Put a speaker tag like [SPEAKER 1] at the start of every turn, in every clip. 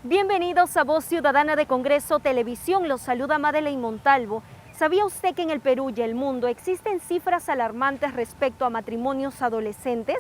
[SPEAKER 1] Bienvenidos a Voz Ciudadana de Congreso Televisión. Los saluda Madeleine Montalvo. ¿Sabía usted que en el Perú y el mundo existen cifras alarmantes respecto a matrimonios adolescentes?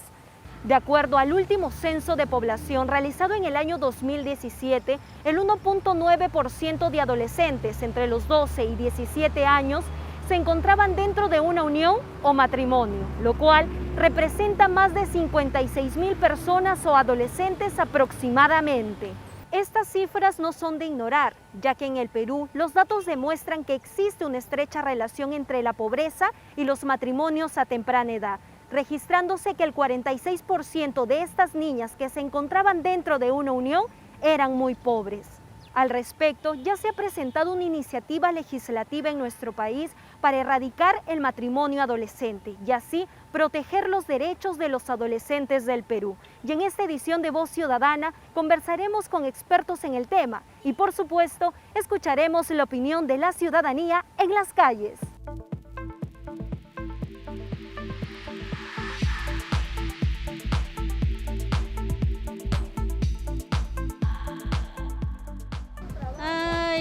[SPEAKER 1] De acuerdo al último censo de población realizado en el año 2017, el 1.9% de adolescentes entre los 12 y 17 años se encontraban dentro de una unión o matrimonio, lo cual representa más de 56,000 personas o adolescentes aproximadamente. Estas cifras no son de ignorar, ya que en el Perú los datos demuestran que existe una estrecha relación entre la pobreza y los matrimonios a temprana edad, registrándose que el 46% de estas niñas que se encontraban dentro de una unión eran muy pobres. Al respecto, ya se ha presentado una iniciativa legislativa en nuestro país para erradicar el matrimonio adolescente y así proteger los derechos de los adolescentes del Perú. Y en esta edición de Voz Ciudadana conversaremos con expertos en el tema y, por supuesto, escucharemos la opinión de la ciudadanía en las calles.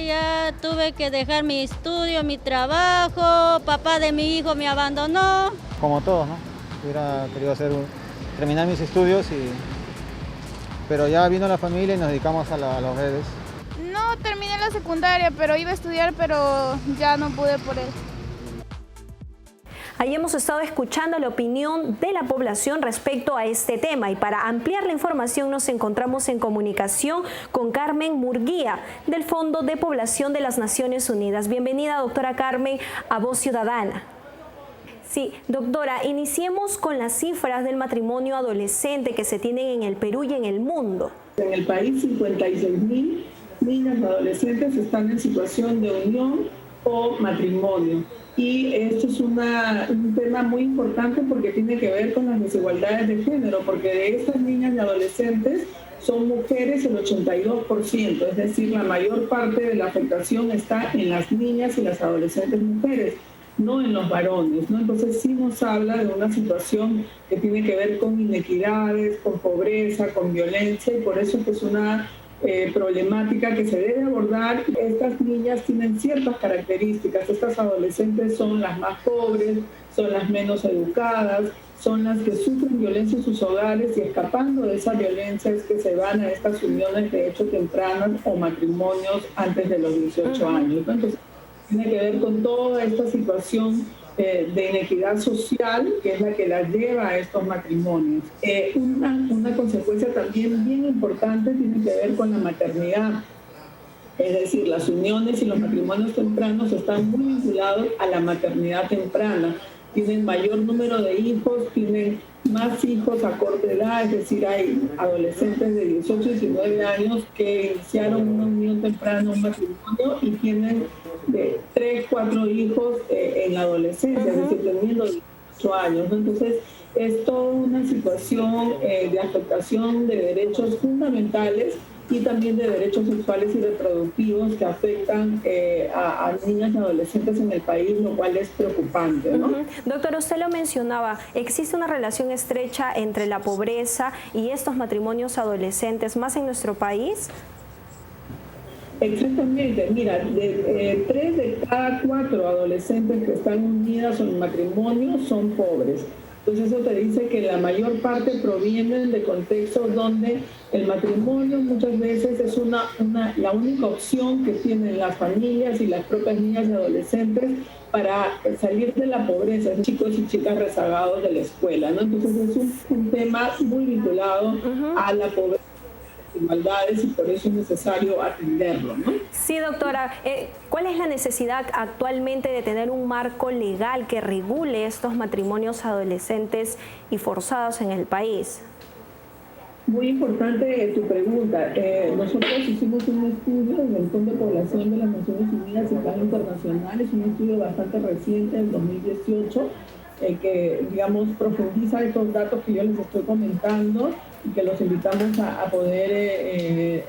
[SPEAKER 2] Ya tuve que dejar mi estudio, mi trabajo, papá de mi hijo me abandonó.
[SPEAKER 3] Como todos, ¿no? Hubiera querido terminar mis estudios, pero ya vino la familia y nos dedicamos a las redes.
[SPEAKER 4] No terminé la secundaria, pero iba a estudiar, pero ya no pude por él.
[SPEAKER 1] Ahí hemos estado escuchando la opinión de la población respecto a este tema y para ampliar la información nos encontramos en comunicación con Carmen Murguía del Fondo de Población de las Naciones Unidas. Bienvenida, doctora Carmen, a Voz Ciudadana. Sí, doctora, iniciemos con las cifras del matrimonio adolescente que se tienen en el Perú y en el mundo.
[SPEAKER 5] En el país, 56,000 niñas y adolescentes están en situación de unión o matrimonio. Y esto es un tema muy importante porque tiene que ver con las desigualdades de género, porque de estas niñas y adolescentes son mujeres el 82%, es decir, la mayor parte de la afectación está en las niñas y las adolescentes mujeres, no en los varones, ¿no? Entonces sí nos habla de una situación que tiene que ver con inequidades, con pobreza, con violencia, y por eso es una problemática que se debe abordar. Estas niñas tienen ciertas características, estas adolescentes son las más pobres, son las menos educadas, son las que sufren violencia en sus hogares y escapando de esa violencia es que se van a estas uniones de hecho tempranas o matrimonios antes de los 18 años. Entonces tiene que ver con toda esta situación de inequidad social, que es la que las lleva a estos matrimonios. Una consecuencia también bien importante tiene que ver con la maternidad. Es decir, las uniones y los matrimonios tempranos están muy vinculados a la maternidad temprana. Tienen mayor número de hijos, tienen más hijos a corta edad, es decir, hay adolescentes de 18 y 19 años que iniciaron una unión temprana, un matrimonio, y tienen de 3, 4 hijos en la adolescencia, es decir, teniendo 18 años, ¿no? Entonces, es toda una situación de afectación de derechos fundamentales y también de derechos sexuales y reproductivos que afectan a niñas y adolescentes en el país, lo cual es preocupante, ¿no?
[SPEAKER 1] Doctor, usted lo mencionaba, ¿existe una relación estrecha entre la pobreza y estos matrimonios adolescentes, más en nuestro país?
[SPEAKER 5] Exactamente, mira, 3 de cada 4 adolescentes que están unidas en matrimonio son pobres. Entonces eso te dice que la mayor parte provienen de contextos donde el matrimonio muchas veces es la única opción que tienen las familias y las propias niñas y adolescentes para salir de la pobreza, chicos y chicas rezagados de la escuela, ¿no? Entonces es un tema muy vinculado a la pobreza, desigualdades, y por eso es necesario atenderlo, ¿no?
[SPEAKER 1] Sí, doctora. ¿Cuál es la necesidad actualmente de tener un marco legal que regule estos matrimonios adolescentes y forzados en el país?
[SPEAKER 5] Muy importante tu pregunta. Nosotros hicimos un estudio en el Fondo de Población de las Naciones Unidas y Plan Internacional, es un estudio bastante reciente, del 2018, que, digamos, profundiza estos datos que yo les estoy comentando y que los invitamos a poder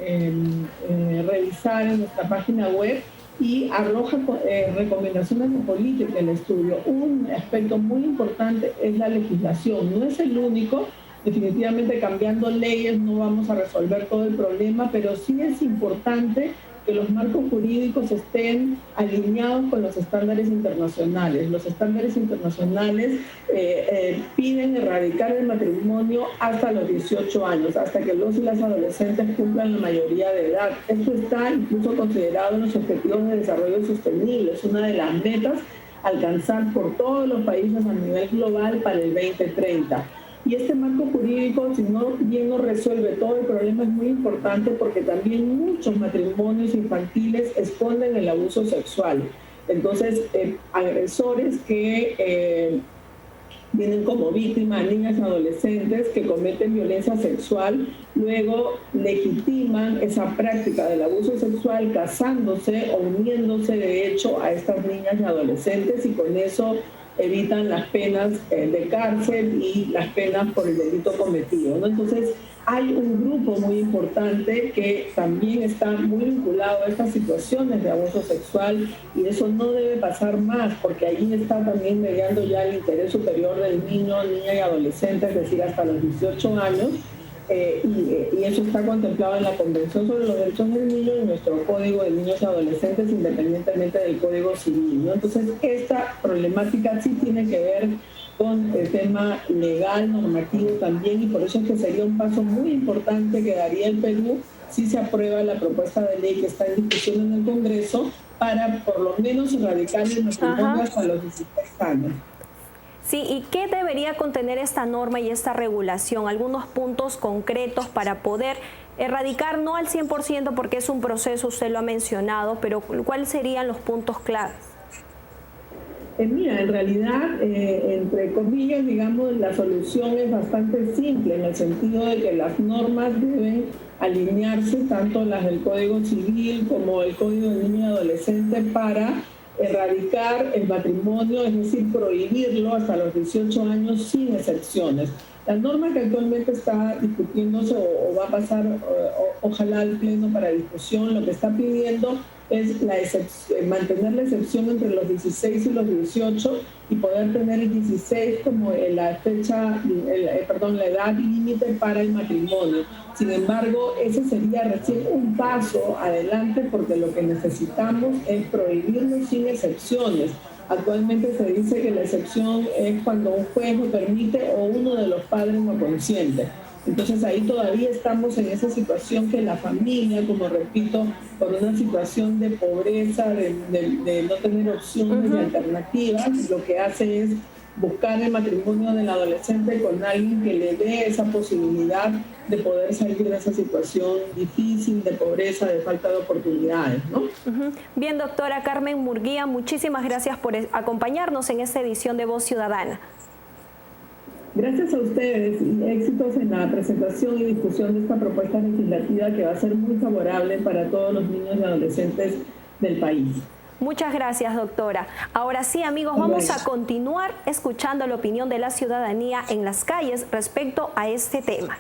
[SPEAKER 5] revisar en nuestra página web, y arroja recomendaciones de política el estudio. Un aspecto muy importante es la legislación. No es el único, Definitivamente cambiando leyes no vamos a resolver todo el problema, pero sí es importante que los marcos jurídicos estén alineados con los estándares internacionales. Los estándares internacionales piden erradicar el matrimonio hasta los 18 años, hasta que los y las adolescentes cumplan la mayoría de edad. Esto está incluso considerado en los Objetivos de Desarrollo Sostenible. Es una de las metas a alcanzar por todos los países a nivel global para el 2030. Y este marco jurídico, si no bien no resuelve todo el problema, es muy importante porque también muchos matrimonios infantiles esconden el abuso sexual. Entonces, agresores que vienen como víctimas niñas y adolescentes que cometen violencia sexual, luego legitiman esa práctica del abuso sexual casándose o uniéndose de hecho a estas niñas y adolescentes, y con eso evitan las penas de cárcel y las penas por el delito cometido, ¿no? Entonces, hay un grupo muy importante que también está muy vinculado a estas situaciones de abuso sexual, y eso no debe pasar más, porque allí está también mediando ya el interés superior del niño, niña y adolescente, es decir, hasta los 18 años, y eso está contemplado en la Convención sobre los Derechos del Niño y en nuestro Código de Niños y Adolescentes, independientemente del Código Civil, ¿no? Entonces, esta problemática sí tiene que ver con el tema legal, normativo también, y por eso es que sería un paso muy importante que daría el Perú si se aprueba la propuesta de ley que está en discusión en el Congreso para por lo menos erradicar el matrimonio hasta los 16 años.
[SPEAKER 1] Sí, ¿y qué debería contener esta norma y esta regulación? Algunos puntos concretos para poder erradicar, no al 100% porque es un proceso, usted lo ha mencionado, pero ¿cuáles serían los puntos claves?
[SPEAKER 5] Mira, en realidad, entre comillas, digamos, la solución es bastante simple, en el sentido de que las normas deben alinearse, tanto las del Código Civil como el Código de Niño y Adolescente, para erradicar el matrimonio, es decir, prohibirlo hasta los 18 años sin excepciones. La norma que actualmente está discutiéndose o va a pasar, ojalá al Pleno para discusión, lo que está pidiendo es mantener la excepción entre los 16 y los 18 y poder tener el 16 como la edad límite para el matrimonio. Sin embargo, ese sería recién un paso adelante, porque lo que necesitamos es prohibirlo sin excepciones. Actualmente se dice que la excepción es cuando un juez lo permite o uno de los padres no consiente. Entonces ahí todavía estamos en esa situación que la familia, como repito, por una situación de pobreza, de no tener opciones y alternativas, lo que hace es buscar el matrimonio del adolescente con alguien que le dé esa posibilidad de poder salir de esa situación difícil, de pobreza, de falta de oportunidades, ¿no?
[SPEAKER 1] Bien, doctora Carmen Murguía, muchísimas gracias por acompañarnos en esta edición de Voz Ciudadana.
[SPEAKER 5] Gracias a ustedes y éxitos en la presentación y discusión de esta propuesta legislativa que va a ser muy favorable para todos los niños y adolescentes del país.
[SPEAKER 1] Muchas gracias, doctora. Ahora sí, amigos, vamos a continuar escuchando la opinión de la ciudadanía en las calles respecto a este tema.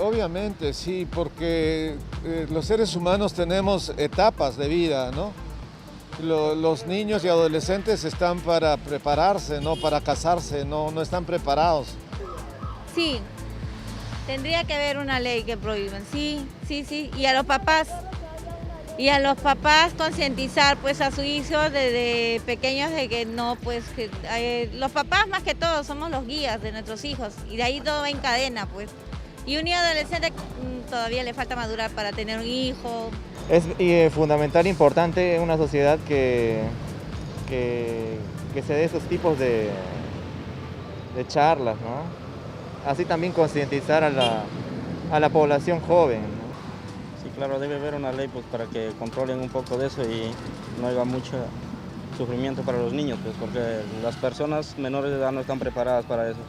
[SPEAKER 6] Obviamente sí, porque los seres humanos tenemos etapas de vida, ¿no? Los niños y adolescentes están para prepararse, no para casarse, no están preparados.
[SPEAKER 2] Sí, tendría que haber una ley que prohíban, sí. Y a los papás concientizar pues a sus hijos desde pequeños de que no, pues los papás más que todo somos los guías de nuestros hijos, y de ahí todo va en cadena, pues. Y un niño adolescente todavía le falta madurar para tener un hijo.
[SPEAKER 7] Es fundamental e importante en una sociedad que se dé esos tipos de charlas, ¿no? Así también concientizar a la población joven, ¿no?
[SPEAKER 8] Sí, claro, debe haber una ley pues, para que controlen un poco de eso y no haya mucho sufrimiento para los niños, pues, porque las personas menores de edad no están preparadas para eso.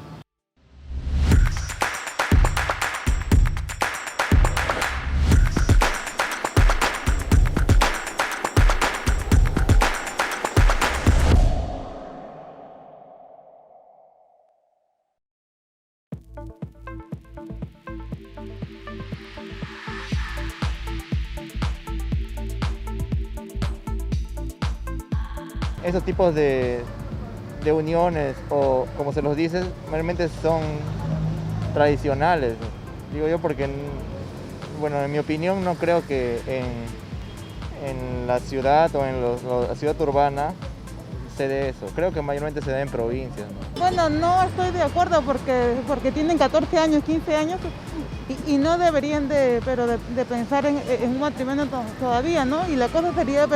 [SPEAKER 7] esos tipos de uniones, o como se los dice, realmente son tradicionales, digo yo, porque, bueno, en mi opinión no creo que en la ciudad o en la ciudad urbana se dé eso. Creo que mayormente se da en provincias, ¿no?
[SPEAKER 9] Bueno, no estoy de acuerdo porque tienen 14 años, 15 años y no deberían de pensar en un matrimonio todavía, ¿no? Y la cosa sería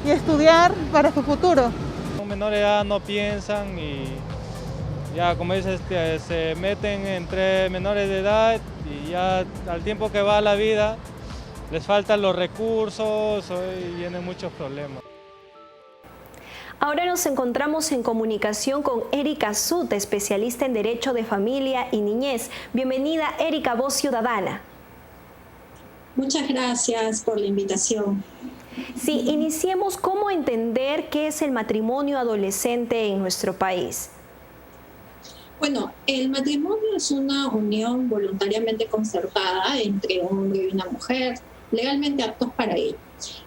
[SPEAKER 9] y estudiar para su futuro.
[SPEAKER 10] Los menores de edad no piensan y ya, como dices, se meten entre menores de edad y ya al tiempo que va la vida les faltan los recursos y vienen muchos problemas.
[SPEAKER 1] Ahora nos encontramos en comunicación con Erika Sut, especialista en Derecho de Familia y Niñez. Bienvenida, Erika, Voz Ciudadana.
[SPEAKER 11] Muchas gracias por la invitación.
[SPEAKER 1] Sí, iniciemos. ¿Cómo entender qué es el matrimonio adolescente en nuestro país?
[SPEAKER 11] Bueno, el matrimonio es una unión voluntariamente concertada entre un hombre y una mujer, legalmente aptos para ello.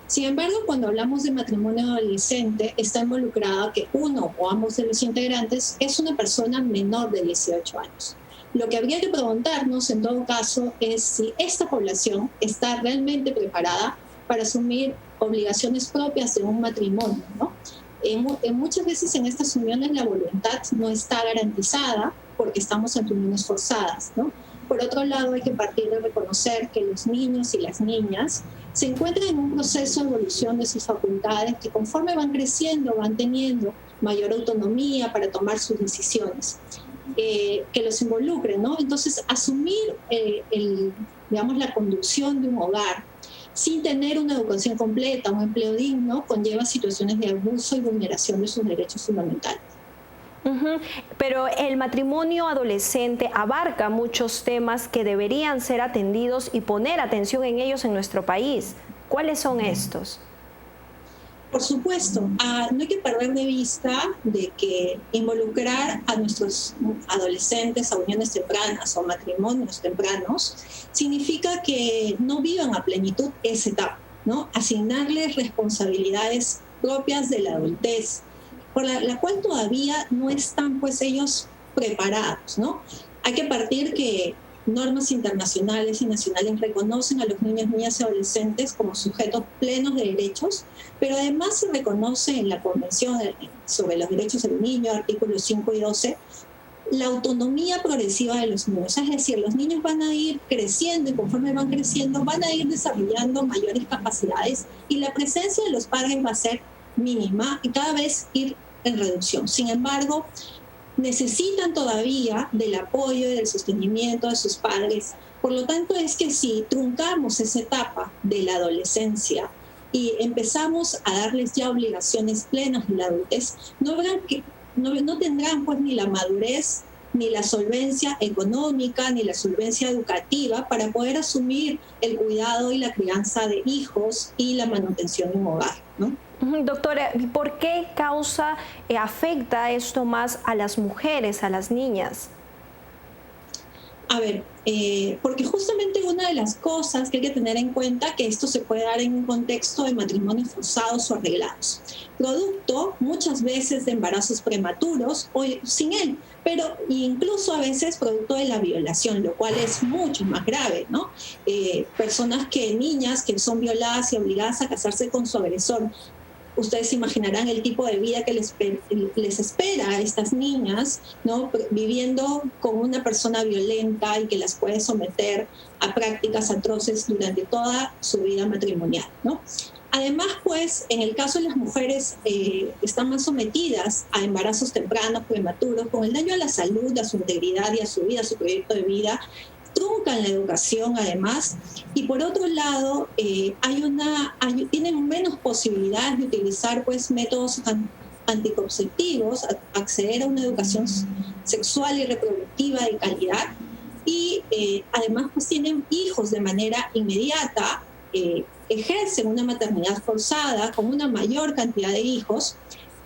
[SPEAKER 11] Sin embargo, cuando hablamos de matrimonio adolescente, está involucrado que uno o ambos de los integrantes es una persona menor de 18 años. Lo que habría que preguntarnos, en todo caso, es si esta población está realmente preparada para asumir obligaciones propias de un matrimonio, ¿no? Muchas veces en estas uniones la voluntad no está garantizada porque estamos ante uniones forzadas, ¿no? Por otro lado, hay que partir de reconocer que los niños y las niñas se encuentran en un proceso de evolución de sus facultades que conforme van creciendo van teniendo mayor autonomía para tomar sus decisiones que los involucren, ¿no? Entonces, asumir la conducción de un hogar sin tener una educación completa, un empleo digno, conlleva situaciones de abuso y vulneración de sus derechos fundamentales.
[SPEAKER 1] Pero el matrimonio adolescente abarca muchos temas que deberían ser atendidos y poner atención en ellos en nuestro país. ¿Cuáles son estos?
[SPEAKER 11] Por supuesto, no hay que perder de vista de que involucrar a nuestros adolescentes a uniones tempranas o matrimonios tempranos significa que no vivan a plenitud esa etapa, ¿no? Asignarles responsabilidades propias de la adultez, por la cual todavía no están pues ellos preparados, ¿no? Hay que partir que normas internacionales y nacionales reconocen a los niños, niñas y adolescentes como sujetos plenos de derechos, pero además se reconoce en la Convención sobre los Derechos del Niño, artículos 5 y 12, la autonomía progresiva de los niños. Es decir, los niños van a ir creciendo y conforme van creciendo van a ir desarrollando mayores capacidades y la presencia de los padres va a ser mínima y cada vez ir en reducción. Sin embargo, necesitan todavía del apoyo y del sostenimiento de sus padres. Por lo tanto, es que si truncamos esa etapa de la adolescencia y empezamos a darles ya obligaciones plenas de la adultez, no tendrán pues ni la madurez, ni la solvencia económica, ni la solvencia educativa para poder asumir el cuidado y la crianza de hijos y la manutención de un hogar, ¿no?
[SPEAKER 1] Doctora, ¿por qué causa, afecta esto más a las mujeres, a las niñas?
[SPEAKER 11] A ver, porque justamente una de las cosas que hay que tener en cuenta que esto se puede dar en un contexto de matrimonios forzados o arreglados, producto muchas veces de embarazos prematuros o sin él, pero incluso a veces producto de la violación, lo cual es mucho más grave, ¿no? Niñas que son violadas y obligadas a casarse con su agresor. Ustedes imaginarán el tipo de vida que les espera a estas niñas, ¿no? Viviendo con una persona violenta y que las puede someter a prácticas atroces durante toda su vida matrimonial, ¿no? Además, pues, en el caso de las mujeres están más sometidas a embarazos tempranos, prematuros, con el daño a la salud, a su integridad y a su vida, a su proyecto de vida, truncan la educación además, y por otro lado tienen menos posibilidades de utilizar pues métodos anticonceptivos, acceder a una educación sexual y reproductiva de calidad, y además pues tienen hijos de manera inmediata, ejercen una maternidad forzada con una mayor cantidad de hijos,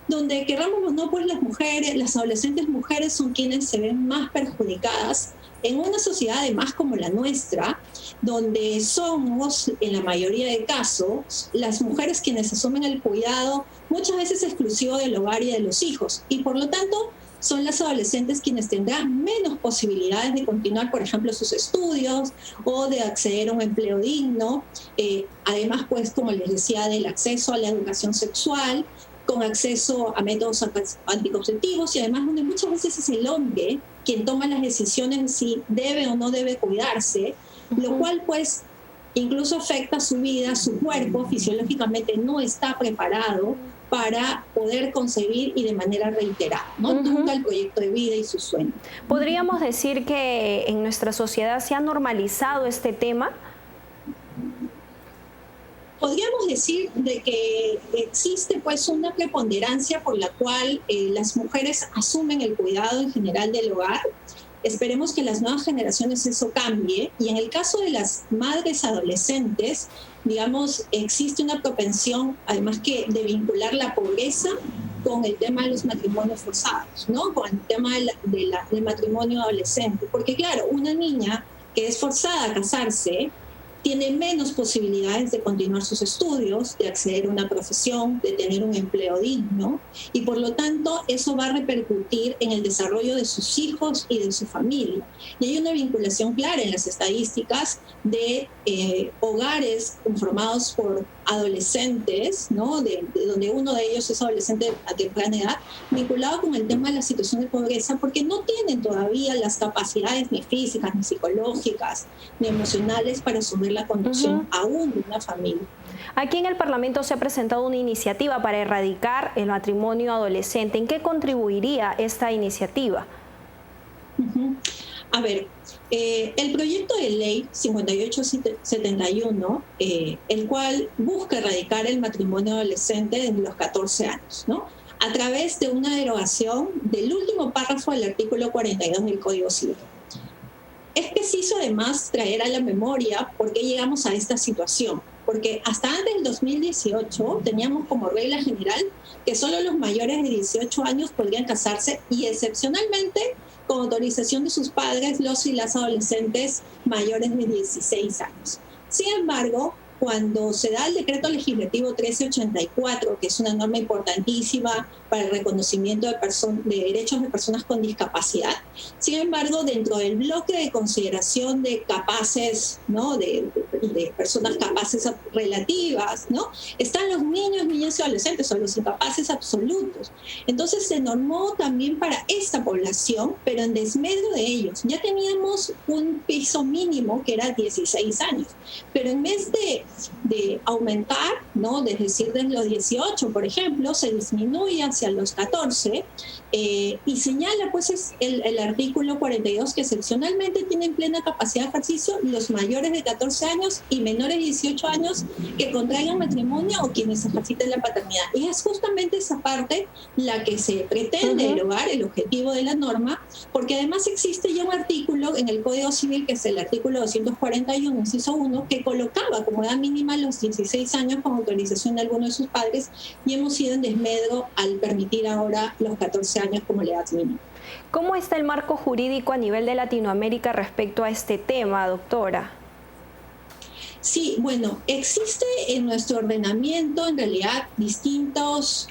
[SPEAKER 11] donde queramos o no, pues las adolescentes mujeres son quienes se ven más perjudicadas en una sociedad además como la nuestra, donde somos, en la mayoría de casos, las mujeres quienes asumen el cuidado muchas veces exclusivo del hogar y de los hijos, y por lo tanto son las adolescentes quienes tendrán menos posibilidades de continuar, por ejemplo, sus estudios o de acceder a un empleo digno. Además, pues, como les decía, del acceso a la educación sexual, con acceso a métodos anticonceptivos, y además donde muchas veces es el hombre quien toma las decisiones de si debe o no debe cuidarse, lo cual pues incluso afecta su vida, su cuerpo fisiológicamente no está preparado para poder concebir y de manera reiterada, ¿no? Nunca el proyecto de vida y su sueño.
[SPEAKER 1] ¿Podríamos decir que en nuestra sociedad se ha normalizado este tema?
[SPEAKER 11] Podríamos decir de que existe pues una preponderancia por la cual las mujeres asumen el cuidado en general del hogar. Esperemos que en las nuevas generaciones eso cambie, y en el caso de las madres adolescentes, digamos, existe una propensión, además que de vincular la pobreza con el tema de los matrimonios forzados, ¿no? Con el tema del matrimonio adolescente. Porque claro, una niña que es forzada a casarse tiene menos posibilidades de continuar sus estudios, de acceder a una profesión, de tener un empleo digno, y por lo tanto eso va a repercutir en el desarrollo de sus hijos y de su familia. Y hay una vinculación clara en las estadísticas de hogares conformados por adolescentes, ¿no? de donde uno de ellos es adolescente a temprana edad, vinculado con el tema de la situación de pobreza, porque no tienen todavía las capacidades ni físicas, ni psicológicas, ni emocionales para asumir la conducción aún de una familia.
[SPEAKER 1] Aquí en el Parlamento se ha presentado una iniciativa para erradicar el matrimonio adolescente. ¿En qué contribuiría esta iniciativa?
[SPEAKER 11] A ver, el proyecto de ley 5871, el cual busca erradicar el matrimonio adolescente desde los 14 años, ¿no? A través de una derogación del último párrafo del artículo 42 del Código Civil. Es preciso además traer a la memoria por qué llegamos a esta situación, porque hasta antes del 2018 teníamos como regla general que solo los mayores de 18 años podrían casarse, y excepcionalmente con autorización de sus padres los y las adolescentes mayores de 16 años. Sin embargo, cuando se da el decreto legislativo 1384, que es una norma importantísima para el reconocimiento de derechos de personas con discapacidad, sin embargo, dentro del bloque de consideración de capaces, ¿no? de personas capaces relativas, ¿no? Están los niños, niñas y adolescentes, o los incapaces absolutos. Entonces se normó también para esta población, pero en desmedro de ellos. Ya teníamos un piso mínimo que era 16 años, pero en vez de aumentar, ¿no? Es decir, desde los 18, por ejemplo, se disminuye hacia los 14, y señala pues el artículo 42 que excepcionalmente tienen plena capacidad de ejercicio los mayores de 14 años y menores de 18 años que contraigan matrimonio o quienes ejerciten la paternidad. Y es justamente esa parte la que se pretende derogar, el objetivo de la norma, porque además existe ya un artículo en el Código Civil, que es el artículo 241, inciso 1, que colocaba como edad mínima los 16 años con autorización de alguno de sus padres, y hemos ido en desmedro al permitir ahora los 14 años como la edad mínima.
[SPEAKER 1] ¿Cómo está el marco jurídico a nivel de Latinoamérica respecto a este tema, doctora?
[SPEAKER 11] Sí, bueno, existe en nuestro ordenamiento en realidad distintas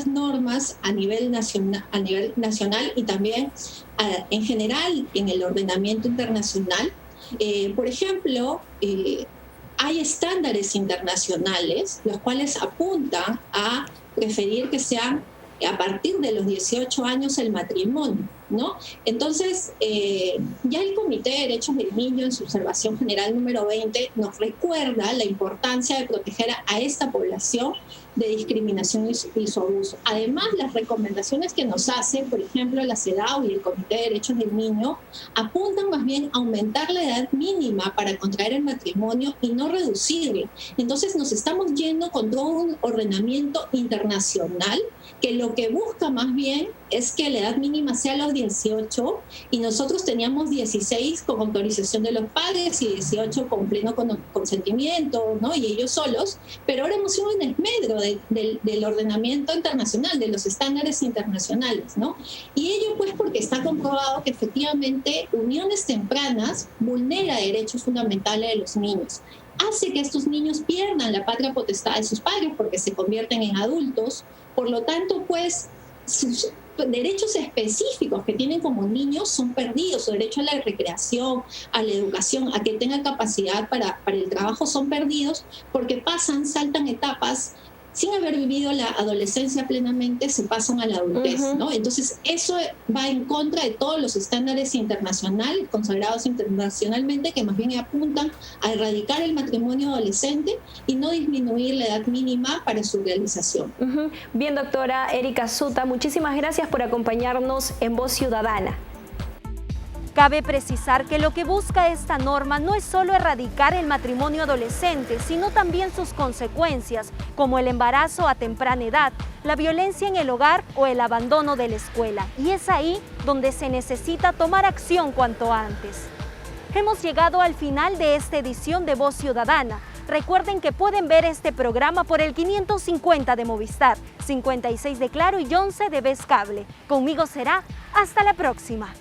[SPEAKER 11] normas a nivel nacional y también en general en el ordenamiento internacional. Por ejemplo, hay estándares internacionales los cuales apuntan a preferir que sean a partir de los 18 años el matrimonio, ¿no? Entonces, ya el Comité de Derechos del Niño en su observación general número 20 nos recuerda la importancia de proteger a esta población de discriminación y su abuso. Además, las recomendaciones que nos hacen, por ejemplo, la CEDAW y el Comité de Derechos del Niño, apuntan más bien a aumentar la edad mínima para contraer el matrimonio y no reducirla. Entonces, nos estamos yendo con todo un ordenamiento internacional que lo que busca más bien es que la edad mínima sea los 18 y nosotros teníamos 16 con autorización de los padres y 18 con pleno consentimiento, ¿no? Y ellos solos, pero ahora hemos sido un desmedro del ordenamiento internacional, de los estándares internacionales, ¿no? Y ello pues porque está comprobado que efectivamente uniones tempranas vulnera derechos fundamentales de los niños. Hace que estos niños pierdan la patria potestad de sus padres porque se convierten en adultos. Por lo tanto, pues, sus derechos específicos que tienen como niños son perdidos. Su derecho a la recreación, a la educación, a que tengan capacidad para el trabajo son perdidos porque saltan etapas. Sin haber vivido la adolescencia plenamente, se pasan a la adultez, ¿no? Entonces, eso va en contra de todos los estándares internacionales, consagrados internacionalmente, que más bien apuntan a erradicar el matrimonio adolescente y no disminuir la edad mínima para su realización.
[SPEAKER 1] Bien, doctora Erika Suta, muchísimas gracias por acompañarnos en Voz Ciudadana. Cabe precisar que lo que busca esta norma no es solo erradicar el matrimonio adolescente, sino también sus consecuencias, como el embarazo a temprana edad, la violencia en el hogar o el abandono de la escuela. Y es ahí donde se necesita tomar acción cuanto antes. Hemos llegado al final de esta edición de Voz Ciudadana. Recuerden que pueden ver este programa por el 550 de Movistar, 56 de Claro y 11 de Vez Cable. Conmigo será hasta la próxima.